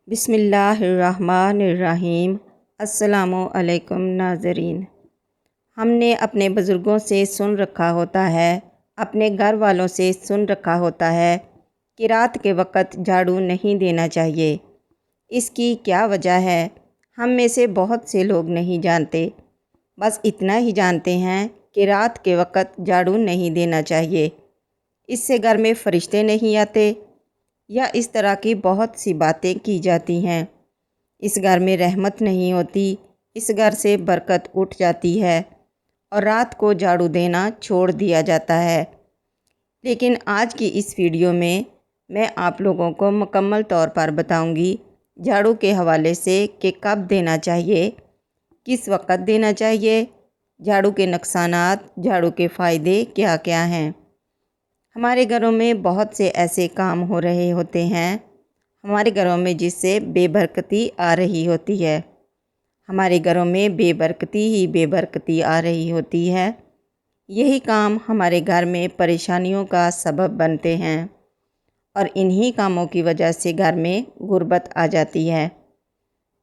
بسم اللہ الرحمن الرحیم۔ السلام علیکم ناظرین۔ ہم نے اپنے بزرگوں سے سن رکھا ہوتا ہے، اپنے گھر والوں سے سن رکھا ہوتا ہے کہ رات کے وقت جھاڑو نہیں دینا چاہیے۔ اس کی کیا وجہ ہے ہم میں سے بہت سے لوگ نہیں جانتے، بس اتنا ہی جانتے ہیں کہ رات کے وقت جھاڑو نہیں دینا چاہیے، اس سے گھر میں فرشتے نہیں آتے، یا اس طرح کی بہت سی باتیں کی جاتی ہیں۔ اس گھر میں رحمت نہیں ہوتی، اس گھر سے برکت اٹھ جاتی ہے اور رات کو جھاڑو دینا چھوڑ دیا جاتا ہے۔ لیکن آج کی اس ویڈیو میں آپ لوگوں کو مکمل طور پر بتاؤں گی جھاڑو کے حوالے سے کہ کب دینا چاہیے، کس وقت دینا چاہیے، جھاڑو کے نقصانات، جھاڑو کے فائدے کیا کیا ہیں۔ ہمارے گھروں میں بہت سے ایسے کام ہو رہے ہوتے ہیں ہمارے گھروں میں جس سے بے برکتی آ رہی ہوتی ہے، ہمارے گھروں میں بے برکتی ہی بے برکتی آ رہی ہوتی ہے۔ یہی کام ہمارے گھر میں پریشانیوں کا سبب بنتے ہیں اور انہی کاموں کی وجہ سے گھر میں غربت آ جاتی ہے۔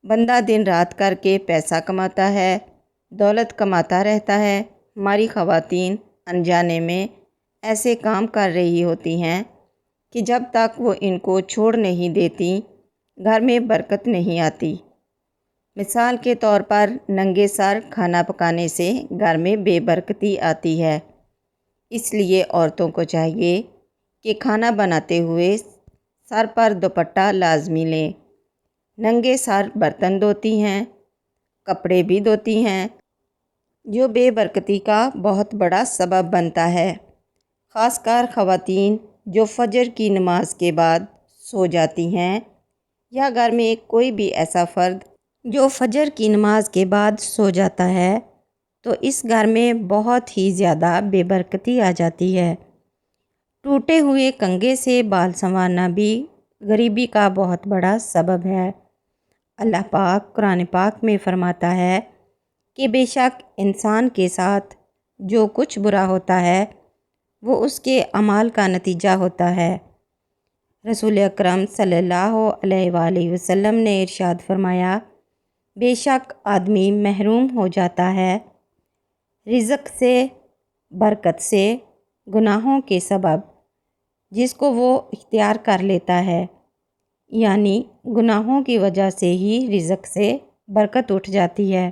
بندہ دن رات کر کے پیسہ کماتا ہے، دولت کماتا رہتا ہے، ہماری خواتین انجانے میں ایسے کام کر رہی ہوتی ہیں کہ جب تک وہ ان کو چھوڑ نہیں دیتی گھر میں برکت نہیں آتی۔ مثال کے طور پر ننگے سر کھانا پکانے سے گھر میں بے برکتی آتی ہے۔ اس لیے عورتوں کو چاہیے کہ کھانا بناتے ہوئے سر پر دوپٹہ لازمی لیں، ننگے سر برتن دھوتی ہیں، کپڑے بھی دھوتی ہیں، جو بے برکتی کا بہت بڑا سبب بنتا ہے۔ خاص کر خواتین جو فجر کی نماز کے بعد سو جاتی ہیں، یا گھر میں کوئی بھی ایسا فرد جو فجر کی نماز کے بعد سو جاتا ہے تو اس گھر میں بہت ہی زیادہ بے برکتی آ جاتی ہے۔ ٹوٹے ہوئے کنگھے سے بال سنوارنا بھی غریبی کا بہت بڑا سبب ہے۔ اللہ پاک قرآن پاک میں فرماتا ہے کہ بے شک انسان کے ساتھ جو کچھ برا ہوتا ہے وہ اس کے اعمال کا نتیجہ ہوتا ہے۔ رسول اکرم صلی اللہ علیہ وآلہ وسلم نے ارشاد فرمایا، بے شک آدمی محروم ہو جاتا ہے رزق سے، برکت سے، گناہوں کے سبب، جس کو وہ اختیار کر لیتا ہے، یعنی گناہوں کی وجہ سے ہی رزق سے برکت اٹھ جاتی ہے،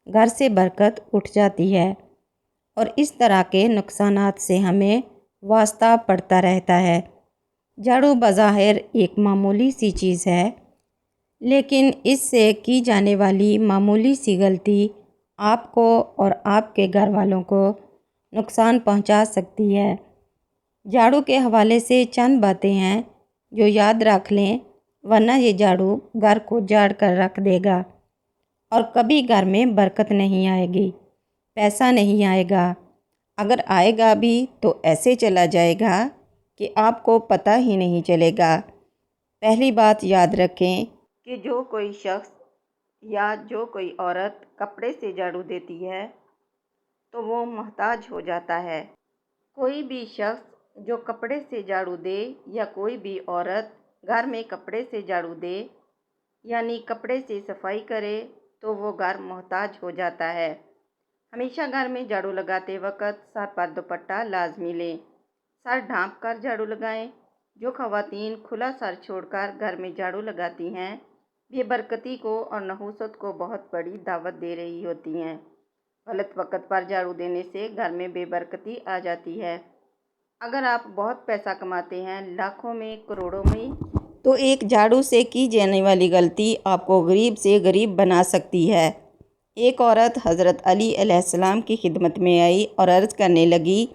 گھر سے برکت اٹھ جاتی ہے، اور اس طرح کے نقصانات سے ہمیں واسطہ پڑتا رہتا ہے۔ جھاڑو بظاہر ایک معمولی سی چیز ہے، لیکن اس سے کی جانے والی معمولی سی غلطی آپ کو اور آپ کے گھر والوں کو نقصان پہنچا سکتی ہے۔ جھاڑو کے حوالے سے چند باتیں ہیں جو یاد رکھ لیں، ورنہ یہ جھاڑو گھر کو جھاڑ کر رکھ دے گا اور کبھی گھر میں برکت نہیں آئے گی، پیسہ نہیں آئے گا، اگر آئے گا بھی تو ایسے چلا جائے گا کہ آپ کو پتہ ہی نہیں چلے گا۔ پہلی بات یاد رکھیں کہ جو کوئی شخص یا جو کوئی عورت کپڑے سے جھاڑو دیتی ہے تو وہ محتاج ہو جاتا ہے۔ کوئی بھی شخص جو کپڑے سے جھاڑو دے یا کوئی بھی عورت گھر میں کپڑے سے جھاڑو دے، یعنی کپڑے سے صفائی کرے، تو وہ گھر محتاج ہو جاتا ہے۔ ہمیشہ گھر میں جھاڑو لگاتے وقت سر پر دوپٹہ لازمی لیں، سر ڈھانپ کر جھاڑو لگائیں۔ جو خواتین کھلا سر چھوڑ کر گھر میں جھاڑو لگاتی ہیں، بے برکتی کو اور نحوست کو بہت بڑی دعوت دے رہی ہوتی ہیں۔ غلط وقت پر جھاڑو دینے سے گھر میں بے برکتی آ جاتی ہے۔ اگر آپ بہت پیسہ کماتے ہیں، لاکھوں میں، کروڑوں میں، تو ایک جھاڑو سے کی جانے والی غلطی آپ کو غریب سے غریب بنا سکتی ہے۔ ایک عورت حضرت علی علیہ السلام کی خدمت میں آئی اور عرض کرنے لگی،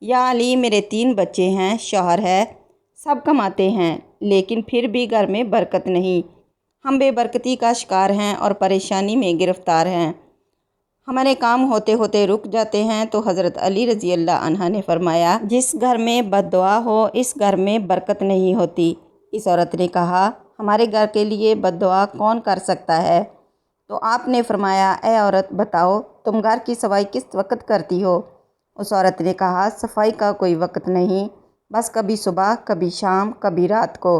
یا علی، میرے 3 بچے ہیں، شوہر ہے، سب کماتے ہیں، لیکن پھر بھی گھر میں برکت نہیں، ہم بے برکتی کا شکار ہیں اور پریشانی میں گرفتار ہیں، ہمارے کام ہوتے ہوتے رک جاتے ہیں۔ تو حضرت علی رضی اللہ عنہ نے فرمایا، جس گھر میں بد دعا ہو اس گھر میں برکت نہیں ہوتی۔ اس عورت نے کہا، ہمارے گھر کے لیے بد دعا کون کر سکتا ہے؟ تو آپ نے فرمایا، اے عورت، بتاؤ تم گھر کی صفائی کس وقت کرتی ہو؟ اس عورت نے کہا، صفائی کا کوئی وقت نہیں، بس کبھی صبح، کبھی شام، کبھی رات کو۔